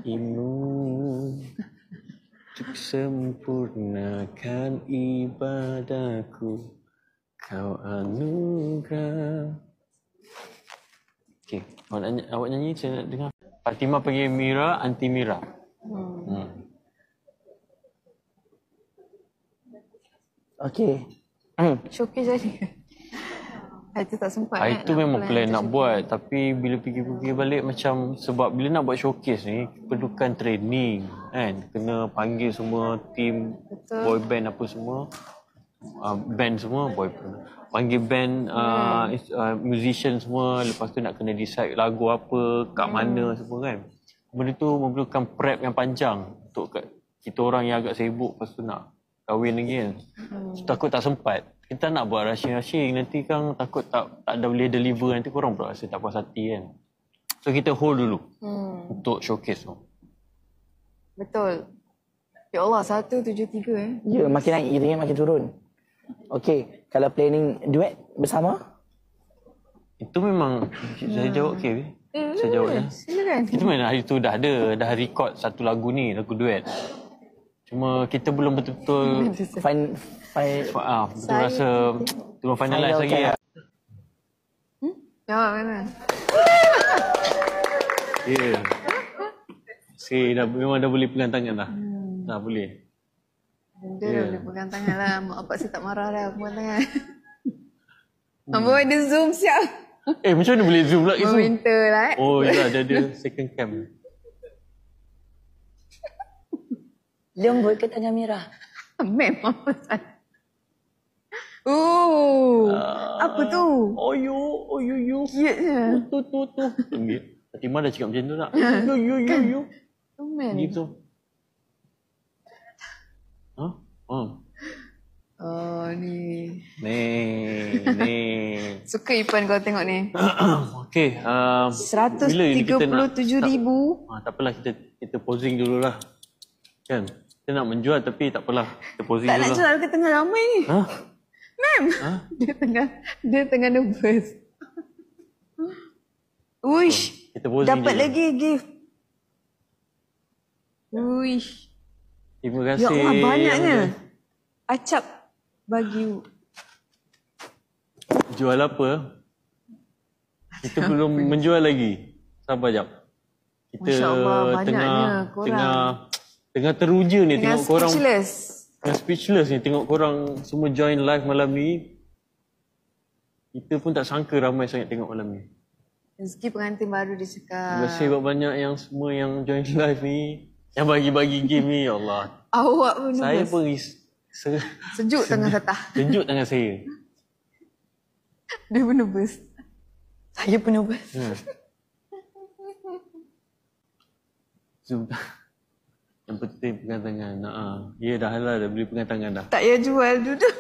ilahimu, untuk sempurnakan ibadahku, kau anugerah. Okey, awak nyanyi saya nak dengar. Fatimah panggil Mira, anti Mira. Okey. Showcase jadi. Itu tak sempat. Itu memang plan nak buat, tapi bila fikir-fikir balik macam sebab bila nak buat showcase ni perlukan training kan, kena panggil semua team boy band apa semua, band semua boy band, panggil band musician semua, lepas tu nak kena decide lagu apa, kat mana semua kan. Benda tu memerlukan prep yang panjang untuk kita orang yang agak sibuk, lepas tu nak kahwin lagi kan. So, takut tak sempat. Kita nak buat rushing-rushing, nanti kan takut tak ada boleh deliver, nanti korang pula rasa tak puas hati kan. So kita hold dulu untuk showcase tu. Betul. Ya Allah, 173 Ya, makin naik, iringnya makin turun. Okey, kalau planning duet bersama? Itu memang saya jawab okey. Saya jawab ya. Silakan. Kita memang hari tu dah record satu lagu ni, lagu duet. Cuma kita belum betul-betul betul rasa belum finalize lagi ya. Jawab mana? Ya. Memang dah boleh pegang tangan dah. Dah boleh. Dia dah boleh pegang tangan lah. Mak bapak saya tak marah dah pegang tangan. Ambo ada zoom siap. Macam mana boleh zoom pula? Winter lah. Oh ya, ada second cam. Lembut ke tangan Mira? Memang pasal. Apa tu? Oyo. Cute je. Tu. Fatimah dah cakap macam tu tak? Yo. Komen. Gitu. Oh ni. Ni. Suka Ipan kau tengok ni. Okey. 137,000. Tak apalah, kita posing dululah. Kan? Kita nak menjual tapi tak apalah. Kita posing Tak dulu. nak jual ke tengah ramai ni. Mem. Dia tengah nervous. Uish. Kita posing Dapat dulu. lagi gift. Uish. Terima kasih. Ya Allah, banyaknya. Acap bagi Jual apa? Kita belum menjual lagi. Sabar jap. Kita Masya Allah, banyaknya tengah teruja ni tengok korang. Tengah speechless ni tengok korang semua join live malam ni. Kita pun tak sangka ramai sangat tengok malam ni. Rezeki pengantin baru dia cakap. Terima kasih banyak yang semua yang join live ni. Yang bagi-bagi game ni, ya Allah. Awak pun Saya nervous. pun Sejuk tengah kata. sejuk tangan saya. Dia pun nervous. Saya pun nervous. Zoom. Yang penting pegang tangan. Ya dah halal dah boleh pegang tangan dah. Tak payah jual, duduk.